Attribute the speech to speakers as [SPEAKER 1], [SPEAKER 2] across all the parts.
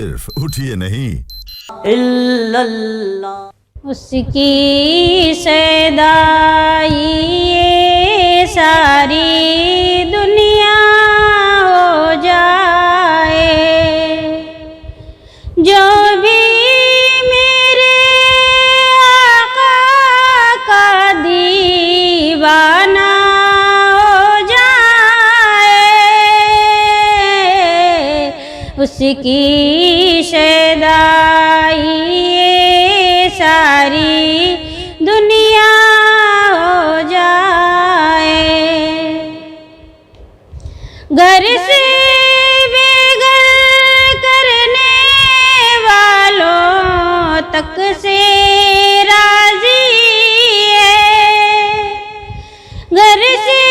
[SPEAKER 1] सिर्फ उठिए नहीं,
[SPEAKER 2] इल्लल्लाह उसकी सदाई ये सारी दुनिया हो जाए। जो भी मेरे आका का दीवाना हो जाए, उसकी सदाई ये सारी दुनिया हो जाए। घर से बेघर करने वालों तक से राजी है। घर से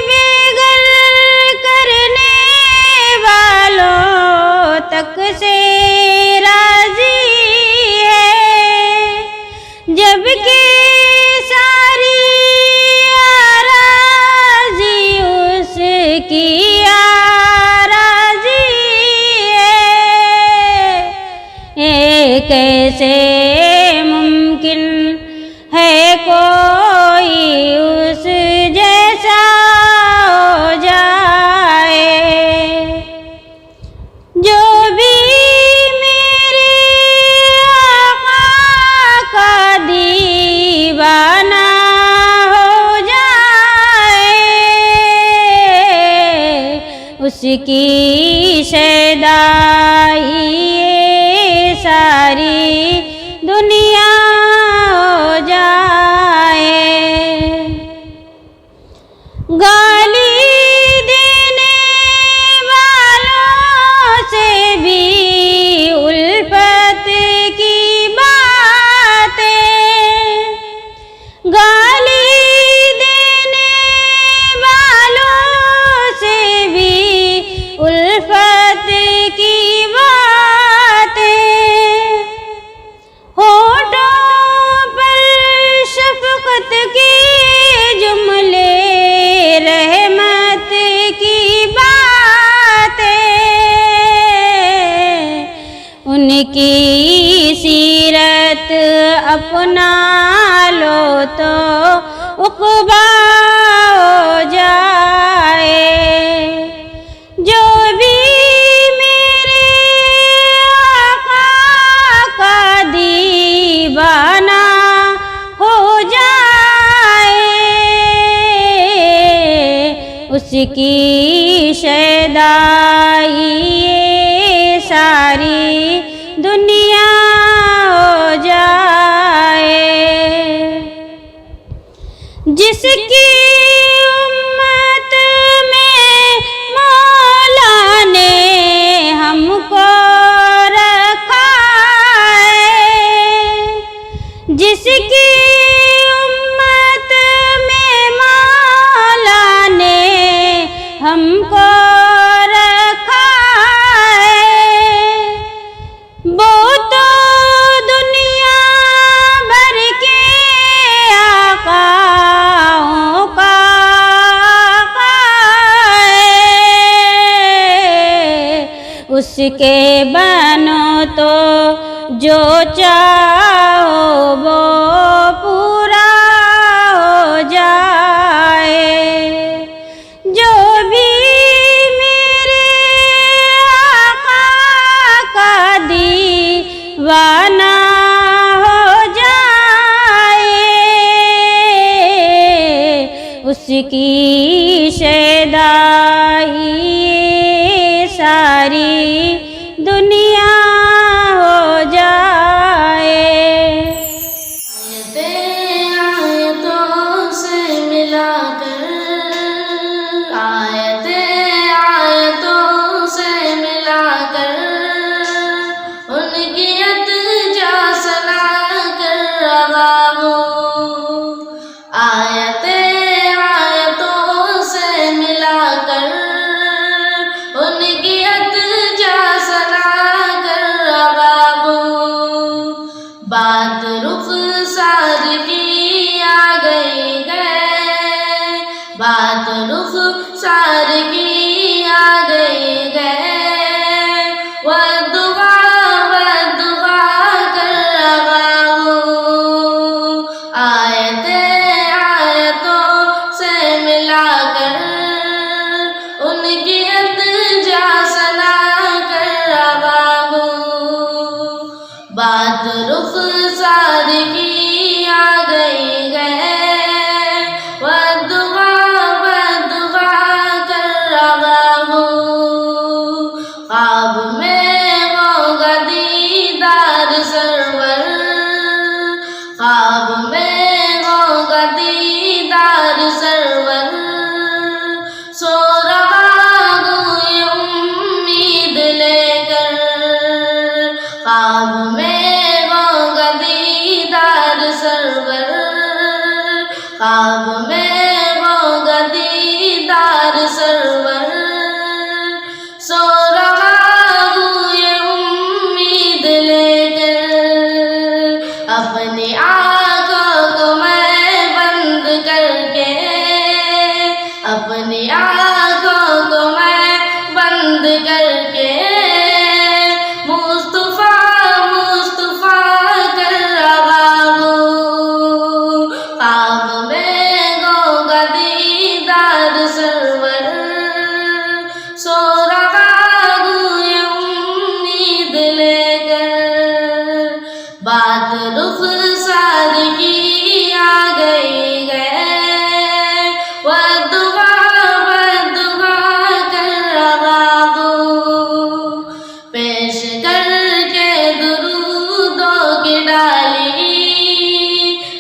[SPEAKER 2] बेघर करने वालों तक से राजी है, जबकि सारी आराज़ी उसकी आराज़ी है। कैसे मुमकिन है कोई उस जैसा हो जाए। जो भी मेरे आका का दीवाना हो जाए, उसकी सदाई ये सारी दुनिया हो जाए। गाली देने वालों से भी उल्फत की बातें, गाली देने वालों से भी उल्फत की बातें, होठों पर शफकत के जुमले, रहमत की बातें, उनकी सीरत अपना लो तो उक़बा हो जाए। जो भी मेरे आका का दीवाना हो जाए, उसकी सदाई ये सारी दुनिया हो जाए। जिसकी उम्मत में मौला ने हमको रखा है, जिसकी उम्मत में मौला ने हमको रखा है, वो तो दुनिया भर के आकाओं का आका है। उसके बनो तो जो चाहो वो पूरा हो जाए। जो भी मेरे आका का दीवाना हो जाए, उसकी सदाई ये सारी दुनिया हो जाए।
[SPEAKER 3] आयतों से मिलाकर, आयतों से मिलाकर, उनकी अतजा सना कर रवा हूँ। आयतों से मिलाकर, उनकी अतजा दीदार सरवर, ख्वाब में होगा दीदार सरवर, सो रहा हूँ ये उम्मीद लेकर, ख्वाब में होगा दीदार सरवर, ख्वाब में होगा दीदार सरवर, सो रहा हूँ ये उम्मीद लेकर, अपनी आँखों को मैं बंद करके, अपनी आँखों को मैं बंद करके, मुस्तफा मुस्तफा कर रहा हूँ, ख्वाब में होगा दीदार सरवर, सो रहा हूँ ये उम्मीद लेकर, बात रुखसार की आ गई है, वदुआ कर रहा हूँ, पेश करके दुरूदों की डाली,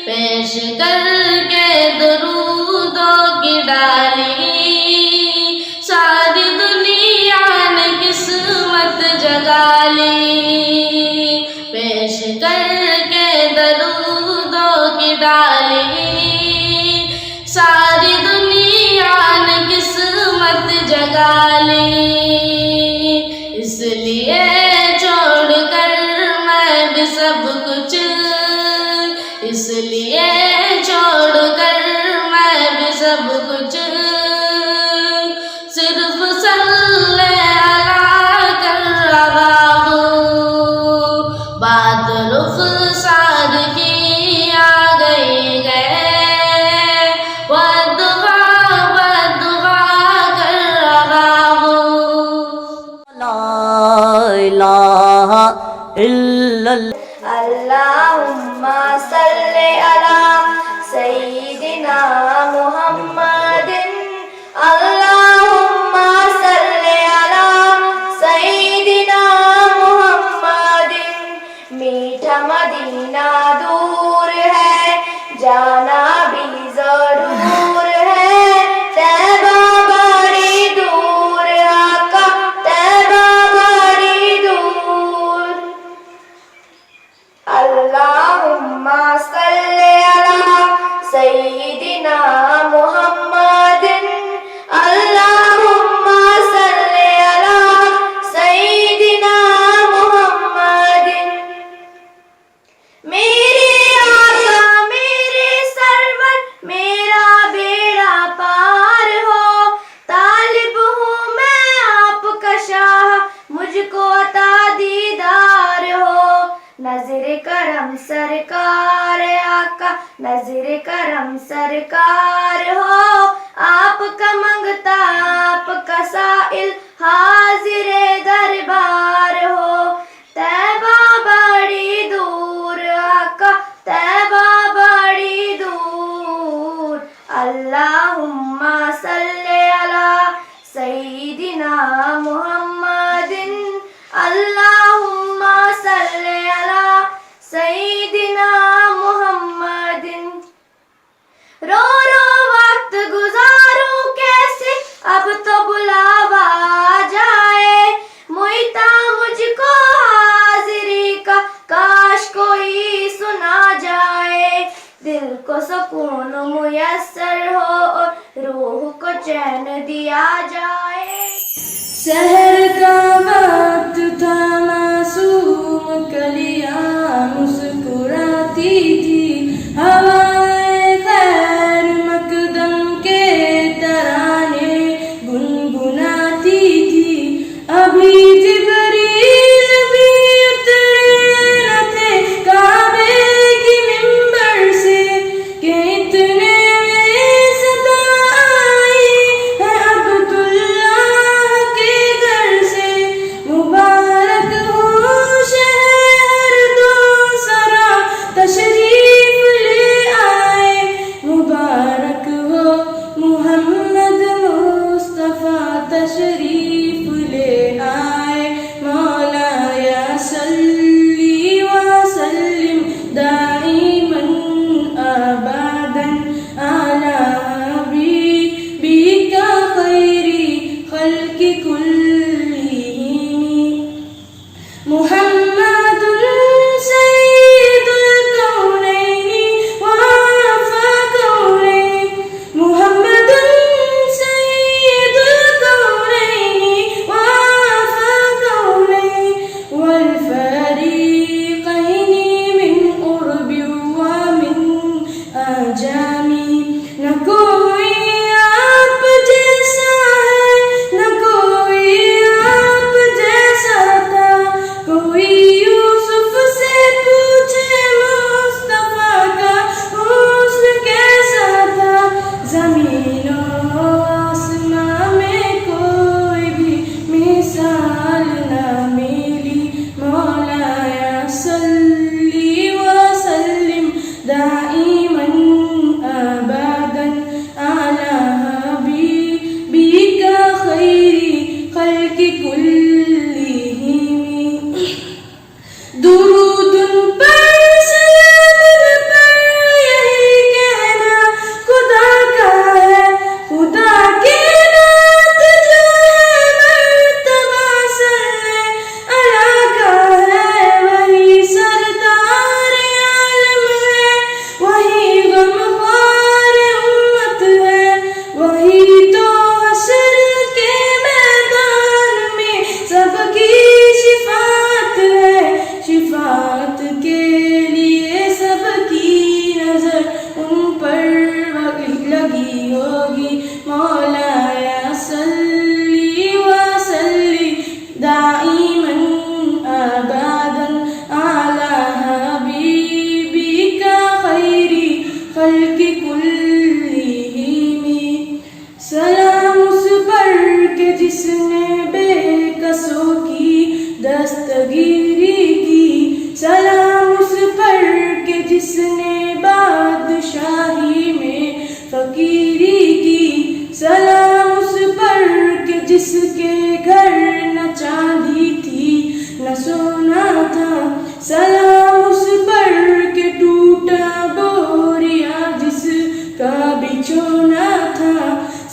[SPEAKER 3] पेश करके दुरूदों की डाली, सारी दुनिया ने किस्मत जगा ली, पेश करके दरूदों की डाली, सारी दुनिया ने किस्मत जगा ली, इसलिए छोड़कर मैं भी सब कुछ, इसलिए छोड़कर मैं भी सब कुछ, सिर्फ सल्ले अला कर रहा हूँ, बात रुखसार की आ गई है, वदुआ कर रहा हूँ।
[SPEAKER 1] ला इलाहा इल्लल्लाह।
[SPEAKER 4] अल्लाहुम्मा सल्ले अला सय्यिदिना मुहम्मदिन, अल्लाहुम्मा सल्ले अला सय्यिदिना मुहम्मदिन, मीठा मदीना दूर है, जाना भी जरूर है, तैबा बड़ी दूर, आका तैबा बड़ी दूर, अल्लाहुम्मा सल्ले अला सय्यिदिना मुहम्मदिन, अल्लाहुम्मा सल्ले अला सय्यिदिना मुहम्मदिन, मेरे आका मेरे सरवर मेरा बेड़ा पार हो, तालिब हूँ मैं आपका शाह, मुझको अता दीदार हो, नजर करम सरकार आका, नजर करम सरकार हो, आपका मंगता आपका साइल हाजिर दरबार हो, तैबा बड़ी दूर आका तैबा बड़ी दूर, अल्लाहुम्मा सल्ले अला सय्यिदिना मुहम्मदिन, अल्लाहुम्मा सल्ले अला सय्यिदिना मुहम्मदिन, रो रो वक्त गुजारूं कैसे, अब तो बुलावा आ जाए, मुइता मुझको हाजिरी का, काश कोई सुना जाए, दिल को सुकून मुयस्सर हो और रूह को चैन दिया जाए।
[SPEAKER 3] सहर का वक्त था, मासूम कलियां मुस्कुराती थी, हवाएं खैर मकदम के तराने गुनगुनाती थी, अभी जिब्रील भी उतरे न थे काबे की मिंबर से, कि इतने में सदा आई है अब्दुल्लाह के घर
[SPEAKER 4] मुहम्मदुन सय्यिदुल कौनैनि व फ़कौनैन मुहम्मदुन सय्यिदुल कौनैनि व फ़कौनैन वल फ़रीक़ैनि मिन उर्बि व मिन अजामी न कोई आप जैसा है न कोई आप जैसा था कोई यूसुफ से पूछे मुस्तफा का हुस्न कैसा था ज़मीन और आसमां में कोई भी मिसाल न मिली मौलाया सल्ली व सल्लिम दाइमन अबदन अला हबीबिका खैरी खल्क़ि कुल्लिहिम दुरूदुन पर सलामुन पर यही कहना खुदा का है खुदा के नात जो है मर्तबा सल्ले अला का है वही सरदार आलम है वही गमख्वार उम्मत है वही तो हश्र के मैदान में सबकी शिफात है शिफात के लिए सबकी नजर उन पर लगी होगी मौलाया सल्ली व सल्ली दाइमन अबदन अला हबीबिका खैरी खल्क़ि कुल्लिहिम सलाम उस पर के जिसने बेकसों की दस्तगीरी की सलाम उस पर के जिसने बादशाही में फकीरी की सलाम उस पर के जिसके घर न चांदी थी न सोना था सलाम उस पर के टूटा बोरिया जिसका बिछोना था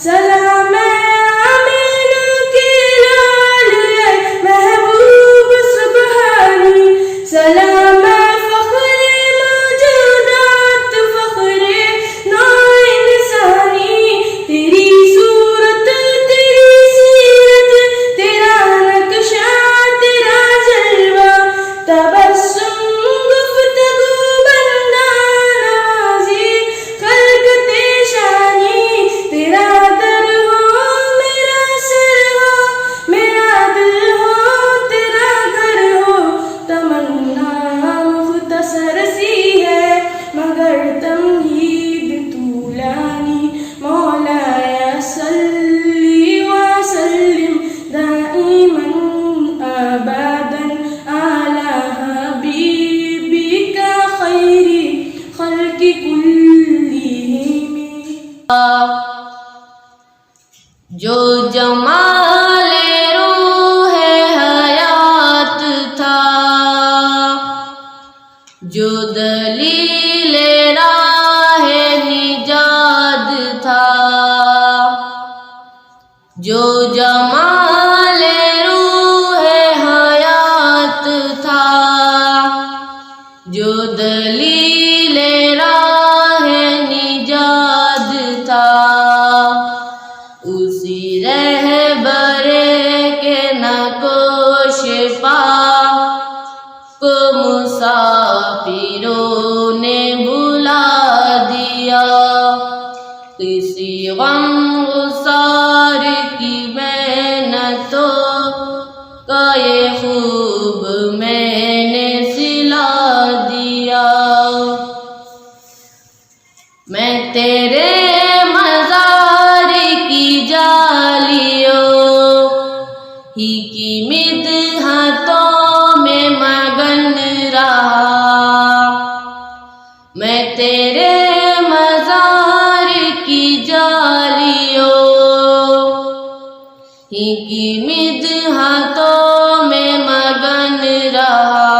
[SPEAKER 4] सलाम आमीना के लाल है महबूब सुबहानी सलाम फ़ख्रे मौजूदात फ़ख्रे नौ इंसानी तेरी सूरत तेरी सीरत तेरा नक्शा तेरा जलवा तबस्सुम गुफ्तगू बंदा नवाज़ी खल्क़ पेशानी तेरा दर हो मेरा सर हो मेरा दिल हो तेरा घर हो तमन्ना मुख्तसर सी है मगर तमहीद तूलानी मौलाया सल्ली व सल्लिम दाइमन अबदन अला हबीबिका खैरी खल्क़ि कुल्लिहिम
[SPEAKER 3] जो जमाले रूहे हयात था जो दलीले राहे निजात था जो जमाले रूहे हयात था जो दलीले राहे निजात था उसी रहबरे के नकोश पा को मुसाफिरों ने बुला दिया किसी गम गुसार की मेहनतों का ये खूब मैंने सिला दिया मैं तेरे मज़ार की जालियों ही की मिदहतों में मगन रहा मैं तेरे मज़ार की जालियों ही की मिदहतों में मगन रहा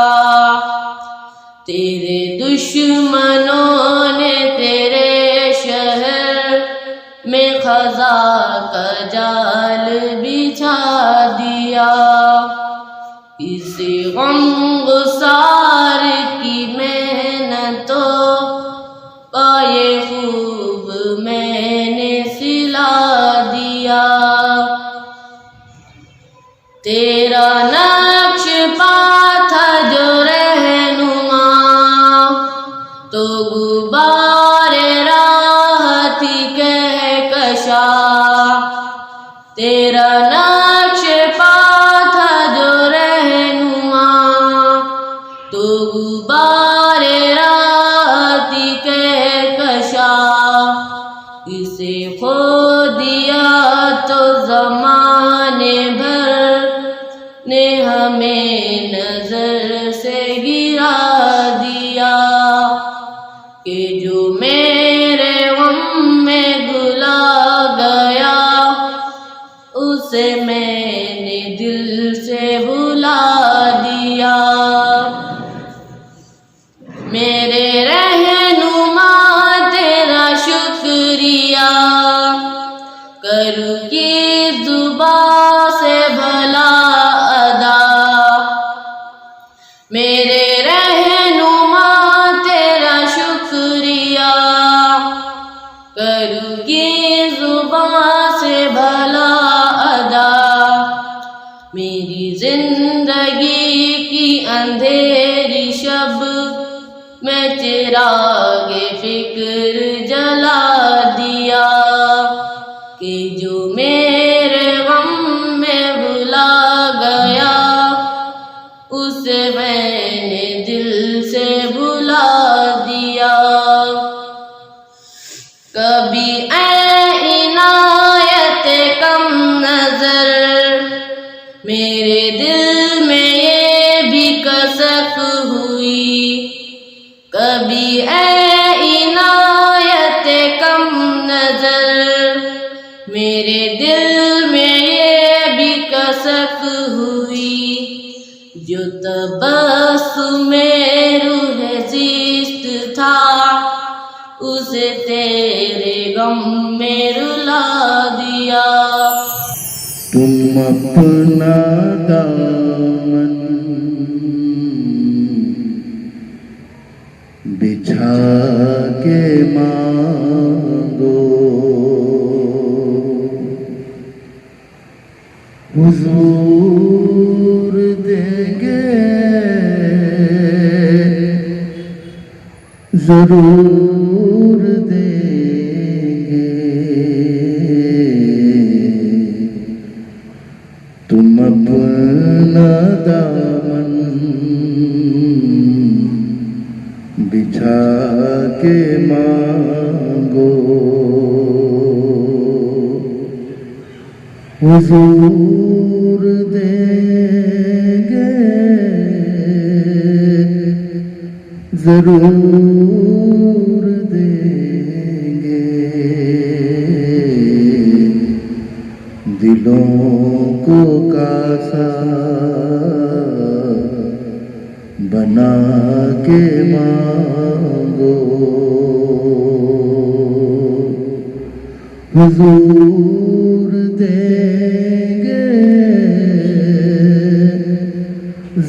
[SPEAKER 3] तेरे दुश्मनों ने तेरे शहर में खजा का जाल बिछा दिया इस गम गमगुसार की मेहनतों का ये खूब मैंने सिला दिया। तेरा नक्श पा था जो रहनुमा, तो गुबारे राह थी कहकशा। तेरा नक्श पा था जो रहनुमा, तो गुबारे राह थी कहकशा। इसे खो दिया तो ज़माने भर ने हमें नजर से गिरा दिया। कि जो मेरे गम में घुला गया, उसे मैंने दिल से भुला दिया। मेरे रहनुमा तेरा शुक्रिया, करूँ की जुबां से भला अदा। मेरे रहनुमा तेरा शुक्रिया, करूँ की जुबां से भला अदा। मेरी जिंदगी की अंधेरी शब में चिरागे फिक्र जला दिया। कि जो मेरे गम में भुला गया, उसे मैंने दिल से भुला दिया। कभी ऐ इनायत कम नजर, मेरे दिल में ये भी कसक हुई। कभी ऐ इनायत कम नजर, मेरे दिल में ये भी कसक हुई। जो तबस्सुमे रूह ज़िस्त था, उसे तेरे गम में रुला दिया।
[SPEAKER 5] तुम अपना दामन बिछा के मांगो, हुजूर देंगे जरूर देंगे। तुम अपना दामन बिछा के मांगो, हुजूर देंगे जरूर देंगे। दिलों को कासा बना के मांगो, हुजूर देंगे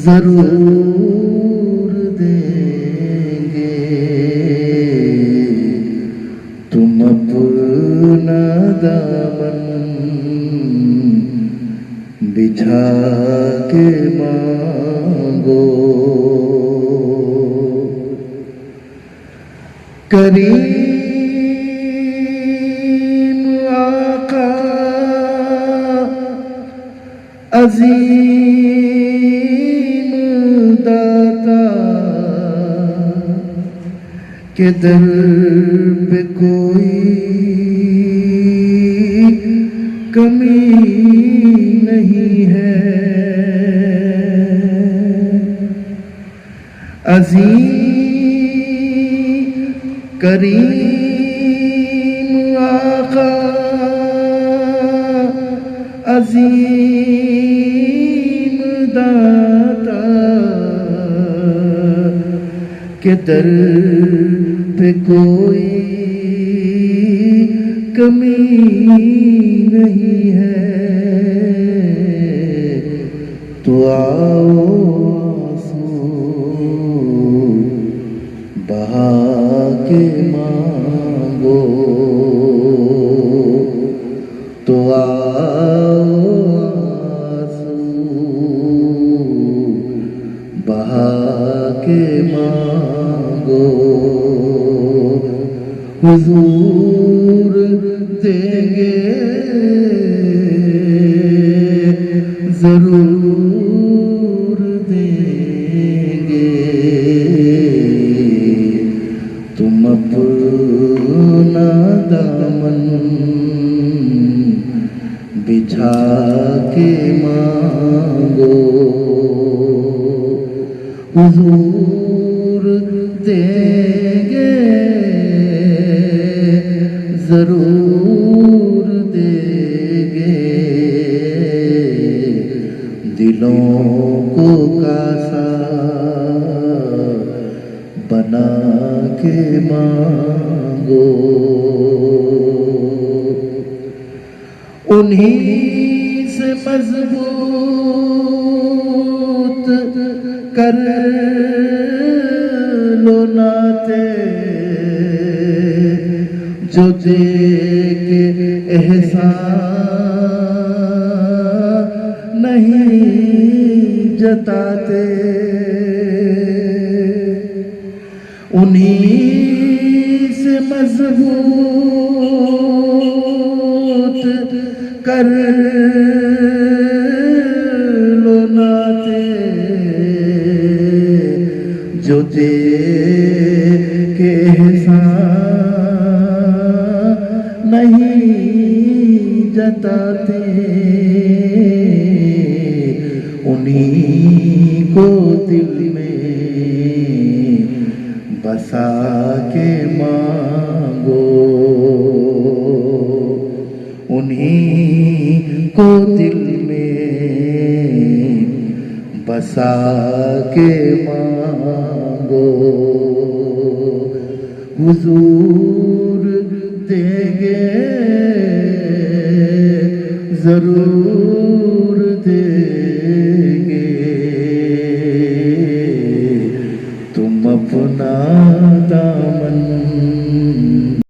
[SPEAKER 5] जरूर देंगे। तुम अपना दामन बिछा के मांगो, करीम आका अजीम दाता के दर पे कोई कमी नहीं है। अजीम करीम आका अजीम दाता के दर पे कोई कमी नहीं है। तो आओ के मांगो हुजूर देंगे जरूर देंगे। तुम अपना दामन बिछा के मांगो हुजूर देंगे जरूर देंगे। दिलों को कासा बना के मांगो उन्हीं से मजबूत कर लो नाते जो दे के एहसान नहीं जताते। उन्हीं से मजबूत कर लो नाते जो दे के एहसान नहीं जताते। उन्हीं को दिल में बसा के मांगो उन्हीं को दिल में बसा के मांगो हुजूर देंगे जरूर देंगे। तुम अपना